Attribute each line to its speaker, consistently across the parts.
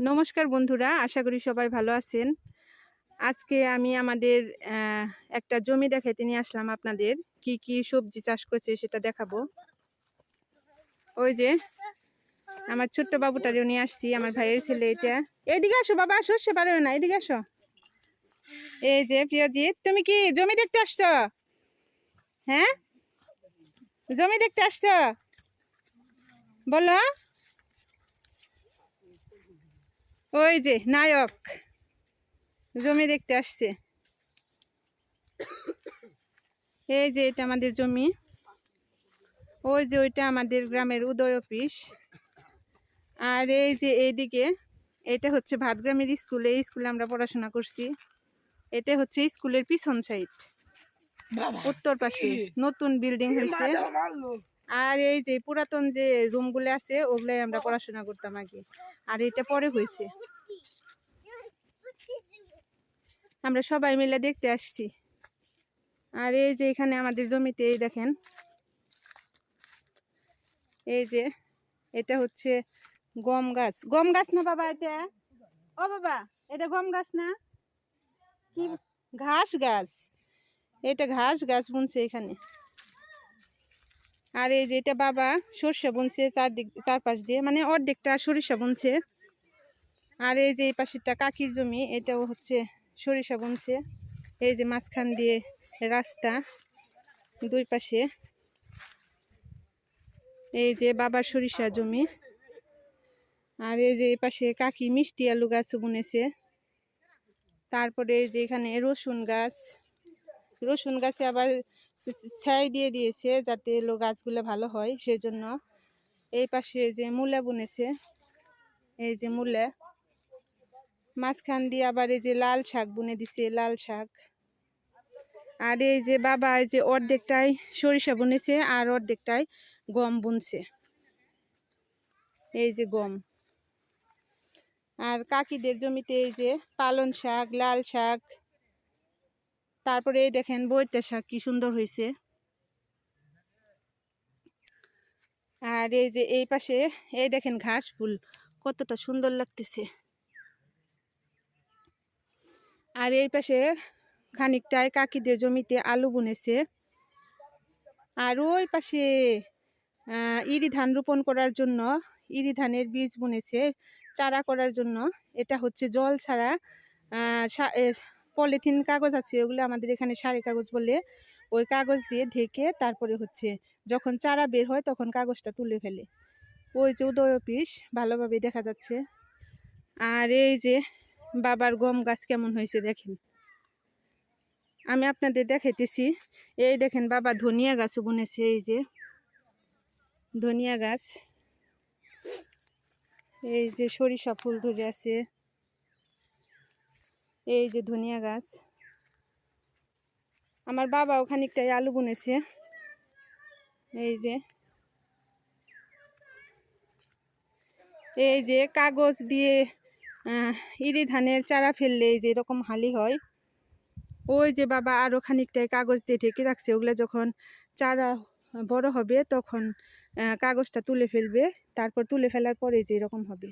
Speaker 1: নমস্কার বন্ধুরা, আশা করি সবাই ভালো আছেন। আজকে আমি আমাদের একটা জমি দেখাইতে নিয়ে আসলাম আপনাদের। কি কি সবজি চাষ করছে সেটা দেখাবো। ওই যে আমার ছোট্ট বাবুটারেও নিয়ে আসছি, আমার ভাইয়ের ছেলে এটা। এদিকে আসো বাবা, সর্ষে পারো না, এদিকে আসো। এই যে প্রিয়জিৎ, তুমি কি জমি দেখতে আসছো? হ্যাঁ, জমি দেখতে আসছো? বলো। ওই যে নায়ক জমি দেখতে আসছে। এই যে এটা আমাদের জমি। ওই যে ওইটা আমাদের গ্রামের উদয় অফিস। আর এই যে এইদিকে এটা হচ্ছে ভাতগ্রামের স্কুল। এই স্কুলে আমরা পড়াশোনা করছি। এটা হচ্ছে স্কুলের পিছন সাইড, উত্তর পাশে নতুন বিল্ডিং হয়েছে। আর এই যে পুরাতন যে রুমগুলো আছে ওগুলাই আমরা পড়াশোনা করতাম আগে, আর এটা পরে হয়েছে। আমরা সবাই মিলে দেখতে আসছি। আর এই যে এখানে আমাদের জমিতে এই দেখেন, এই যে এটা হচ্ছে গম গাছ। গম গাছ না বাবা এটা? ও বাবা, এটা গম গাছ না? কি ঘাস গাছ? এটা ঘাস গাছ বুনছে এখানে। আর এই যে এটা বাবা সরিষা বুনছে চারপাশ দিয়ে, মানে অর্ধেকটা সরিষা বুনছে। আর এই যে এই পাশেরটা কাকির জমি, এটাও হচ্ছে সরিষা বুনছে। এই যে মাঝখান দিয়ে রাস্তা, দুই পাশে এই যে বাবার সরিষা জমি। আর এই যে এই পাশে কাকি মিষ্টি আলু গাছ বুনেছে। তারপরে এই যে এখানে রসুন গাছ, রসুন গাছে আবার ছাই দিয়ে দিয়েছে যাতে এলো গাছগুলো ভালো হয় সেজন্য। এই পাশে যে মূলা বুনেছে, এই যে মূলা। মাঝখান দিয়ে আবার এই যে লাল শাক বুনে দিছে, লাল শাক। আর এই যে বাবা এই যে অর্ধেকটাই সরিষা বুনেছে আর অর্ধেকটাই গম বুনছে, এই যে গম। আর কাকিদের জমিতে এই যে পালন শাক, লাল শাক, তারপরে এই দেখেন বৈটা শাক কি সুন্দর হয়েছে। আর এই যে এই পাশে এই দেখেন ঘাস ফুল কতটা সুন্দর লাগতেছে। আর এই পাশে খানিকটায় কাকিদের জমিতে আলু বুনেছে। আর ওই পাশে ইরি ধান রোপণ করার জন্য ইরি ধানের বীজ বুনেছে চারা করার জন্য। এটা হচ্ছে জল ছাড়া পলিথিন কাগজ আছে, ওগুলো আমাদের এখানে সারি কাগজ বলে। ওই কাগজ দিয়ে ঢেকে তারপরে হচ্ছে যখন চারা বের হয় তখন কাগজটা তুলে ফেলে। ওই যে উদয় অফিস ভালোভাবে দেখা যাচ্ছে। আর এই যে বাবার গম গাছ কেমন হয়েছে দেখেন, আমি আপনাদের দেখাইতেছি। এই দেখেন বাবা ধনিয়া গাছও বুনেছে, এই যে ধনিয়া গাছ। এই যে সরিষা ফুল ধরে আছে, এই যে ধনিয়া গাছ। আমার বাবা খানিকটাই আলু বুনেছে। এই যে কাগজ দিয়ে ইরি ধানের চারা ফেললে এই যে এরকম হালি হয়। ওই যে বাবা আরো খানিকটাই কাগজ দিয়ে ঢেকে রাখছে, ওগুলো যখন চারা বড় হবে তখন কাগজটা তুলে ফেলবে। তারপর তুলে ফেলার পরে যে এরকম হবে।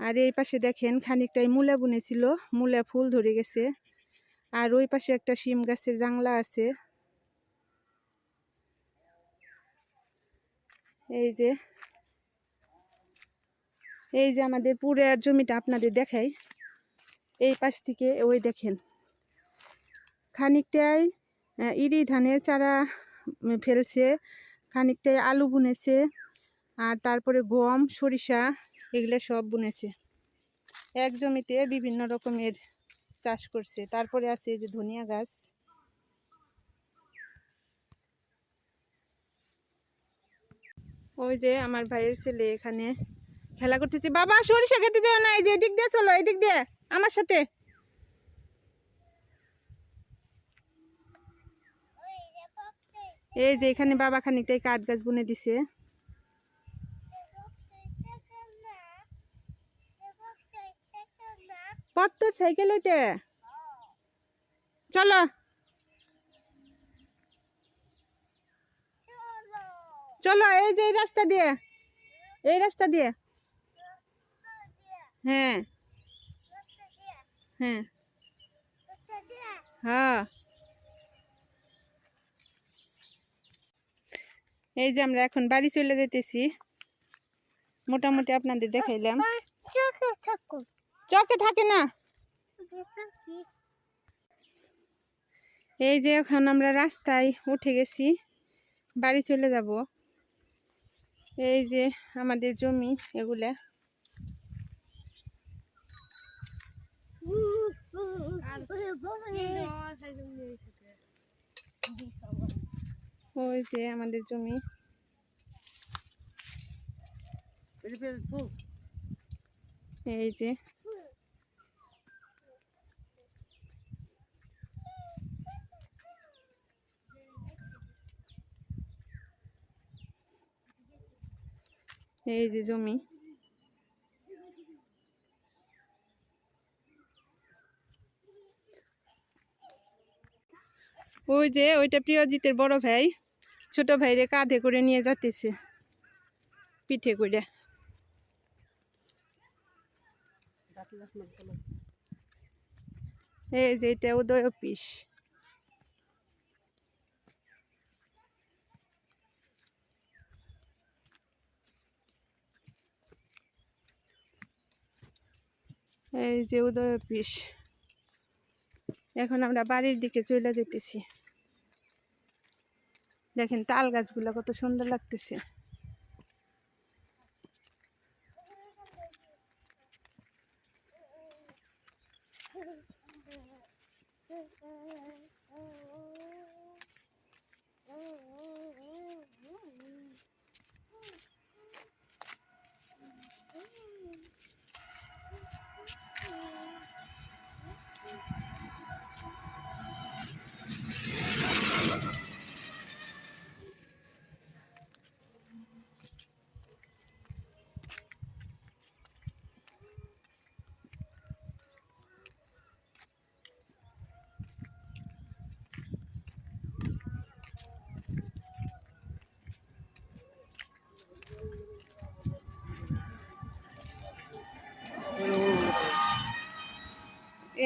Speaker 1: আর এই পাশে দেখেন খানিকটাই মূলা বুনেছিল, মূলা ফুল ধরে গেছে। আর ওই পাশে একটা শিম গাছের জাংলা আছে। এই যে আমাদের পুরো জমিটা আপনাদের দেখাই। এই পাশ থেকে ওই দেখেন খানিকটাই ইরি ধানের চারা ফেলছে, খানিকটাই আলু বুনেছে, আর তারপরে গম সরিষা এগুলো সব বুনেছে। এক জমিতে বিভিন্ন রকমের চাষ করছে। তারপরে আছে এই যে ধনিয়া গাছ। ওই যে আমার ভাইয়ের ছেলে এখানে খেলা করতেছে। বাবা সরিষা খেতে যাও না, এই যে এদিক দিয়ে চলো, এদিক দিয়ে আমার সাথে। এই যে এখানে বাবা খানিকটাই কাঠ গাছ বুনে দিছে। তোর সাইকেল ওইটা, চলো চলো। এই যে এই রাস্তা দিয়ে, এই রাস্তা দিয়ে। হ্যাঁ হ্যাঁ হ্যাঁ। এই যে আমরা এখন বাড়ি চলে যেতেছি, মোটামুটি আপনাদের দেখাইলাম। চকে থাকে না। এই যে এখন আমরা রাস্তায় উঠে গেছি, বাড়ি চলে যাব। এই যে আমাদের জমি এগুলা। ওই যে আমাদের জমি। এই যে এই যে জমি। ওই যে ওইটা প্রিয়জিতের বড় ভাই ছোট ভাইরে কাঁধে করে নিয়ে যাতেছে, পিঠে করে। এই যে এটা উদয় অফিস। এই যে উদয় অফিস। এখন আমরা বাড়ির দিকে চলে যেতেছি। দেখেন তাল গাছগুলো কত সুন্দর লাগতেছে।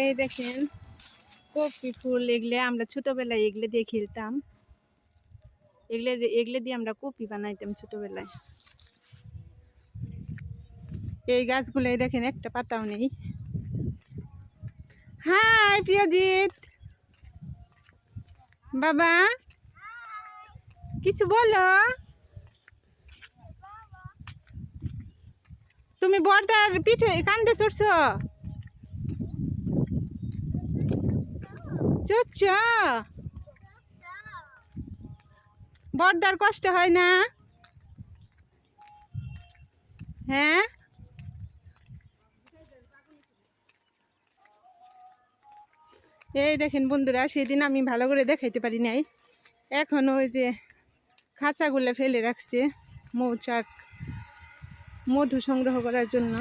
Speaker 1: এই দেখেন কপি ফুল, এগুলো আমরা ছোটবেলায় এগুলো দিয়ে খেলতাম। এগুলো দিয়ে আমরা কপি বানাইতাম ছোটবেলায়। এই গাছগুলো দেখেন একটা পাতাও নেই। হাই প্রিয়জিৎ, বাবা কিছু বলো। তুমি বর্দার পিঠে কান্দে চড়ছ, চড়ছ? বর্দার কষ্ট হয় না? হ্যাঁ। এই দেখেন বন্ধুরা, সেদিন আমি ভালো করে দেখাইতে পারি নাই। এখন ওই যে খাঁচাগুলো ফেলে রাখছে মৌচাক মধু সংগ্রহ করার জন্য।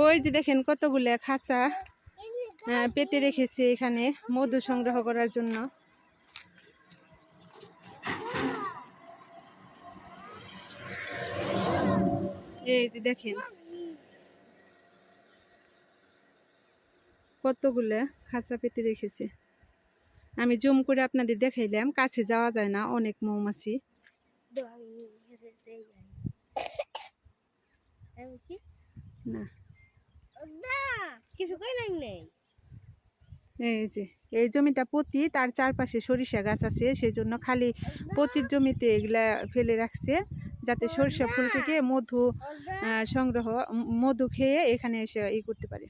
Speaker 1: ওই যে দেখেন কতগুলো খাঁচা পেতে রেখেছে এখানে মধু সংগ্রহ করার জন্য। এই যে দেখেন কতগুলো খাঁচা পেতে রেখেছে। আমি জুম করে আপনাদের দেখাইলাম, কাছে যাওয়া যায় না, অনেক মৌমাছি। না কিছু নেই। এই যে এই জমিটা পতি, তার চারপাশে সরিষা গাছ আছে, সেই জন্য খালি পতির জমিতে এগুলা ফেলে রাখছে, যাতে সরিষা ফুল থেকে মধু সংগ্রহ, মধু খেয়ে এখানে এসে ই করতে পারে।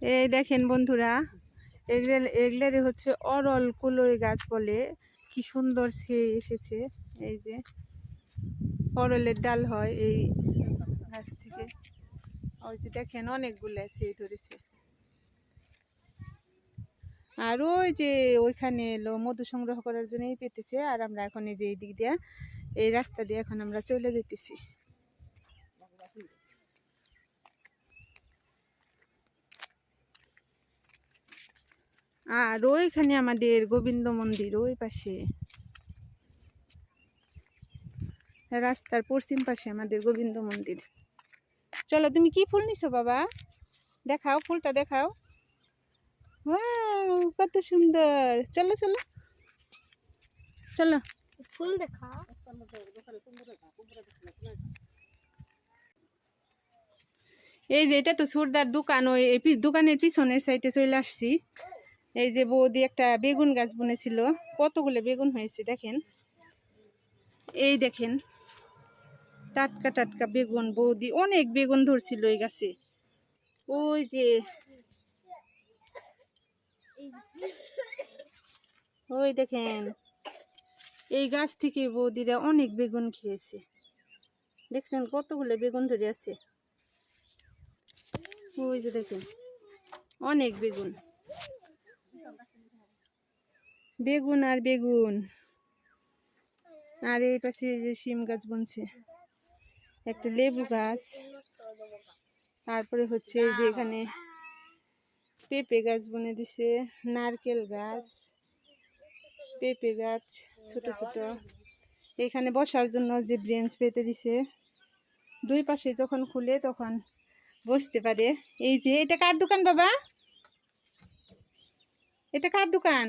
Speaker 1: এই দেখেন বন্ধুরা, এগুলার হচ্ছে অরল কুলোই গাছ বলে, কি সুন্দর সে এসেছে। এই যে অরলের ডাল হয় এই গাছ থেকে। ওই যে দেখেন অনেকগুলো সেই ধরেছে। আর ওই যে ওইখানে এলো মধু সংগ্রহ করার জন্যই পেতেছে। আর আমরা এখন এই যে এই দিক দিয়ে এই রাস্তা দিয়ে এখন আমরা চলে যেতেছি। আর ওইখানে আমাদের গোবিন্দ মন্দির, ওই পাশে রাস্তার পশ্চিম পাশে আমাদের গোবিন্দ মন্দির। চলো, তুমি কি ফুল নিছো বাবা? দেখাও, ফুলটা দেখাও। ওয়াও, কত সুন্দর। চলো চলো চলো,
Speaker 2: ফুল দেখা।
Speaker 1: এই যে এটা তো সুরদার দোকান, ওই দোকানের পিছনের সাইডে চলে আসছি। এই যে বৌদি একটা বেগুন গাছ বুনেছিল, কতগুলো বেগুন হয়েছে দেখেন। এই দেখেন, টাটকা টাটকা বেগুন। বৌদি অনেক বেগুন ধরছিল এই গাছে। ওই যে ওই দেখেন, এই গাছ থেকে বৌদিরা অনেক বেগুন খেয়েছে। দেখছেন কতগুলো বেগুন ধরে আছে। ওই যে দেখেন, অনেক বেগুন, বেগুন আর বেগুন। আর এই পাশে যে শিম গাছ বুনছে, একটা লেবু গাছ, তারপরে হচ্ছে এই যে এখানে পেঁপে গাছ বুনে দিছে, নারকেল গাছ, পেঁপে গাছ ছোট ছোট। এখানে বসার জন্য যে ব্রেঞ্চ পেতে দিছে, দুই পাশে যখন খুলে তখন বসতে পারে। এই যে এটা কার দোকান বাবা? এটা কার দোকান?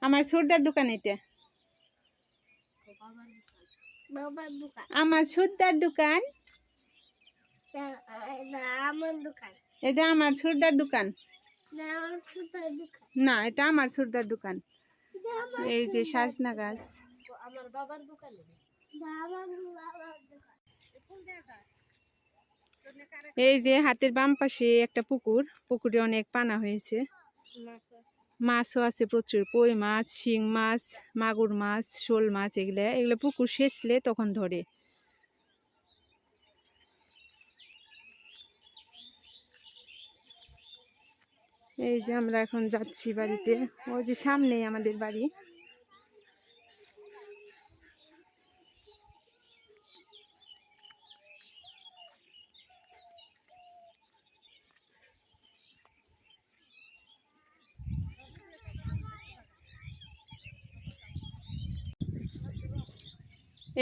Speaker 1: আমার সর্দার দোকান। এটা
Speaker 2: বাবার দোকান।
Speaker 1: আমার সর্দার দোকান।
Speaker 2: আমার দোকান।
Speaker 1: এটা আমার সর্দার দোকান।
Speaker 2: আমার ছোটার দোকান।
Speaker 1: না, এটা আমার সর্দার দোকান। এই যে সাজনা গাছ।
Speaker 2: আমার বাবার দোকান। আমার বাবার দোকান।
Speaker 1: এই যে হাতের বাম পাশে একটা পুকুর, পুকুরে অনেক পানা হয়েছে, মাছও আছে প্রচুর। কই মাছ, শিং মাছ, মাগুর মাছ, শোল মাছ, এগুলা এগুলো পুকুর সেচলে তখন ধরে। এই যে আমরা এখন যাচ্ছি বাড়িতে। ওই যে সামনেই আমাদের বাড়ি।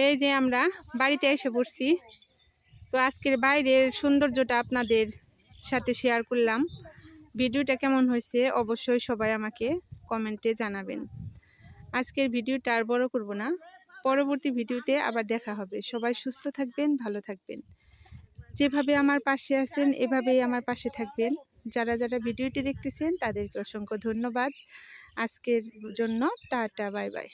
Speaker 1: এই যে আমরা বাড়িতে এসে পড়ছি। তো আজকের বাইরের সৌন্দর্যটা আপনাদের সাথে শেয়ার করলাম। ভিডিওটা কেমন হয়েছে অবশ্যই সবাই আমাকে কমেন্টে জানাবেন। আজকের ভিডিওটা আর বড় করব না, পরবর্তী ভিডিওতে আবার দেখা হবে। সবাই সুস্থ থাকবেন, ভালো থাকবেন। যেভাবে আমার পাশে আছেন এভাবেই আমার পাশে থাকবেন। যারা যারা ভিডিওটি দেখতেছেন তাদেরকে অসংখ্য ধন্যবাদ। আজকের জন্য টাটা, বাই বাই।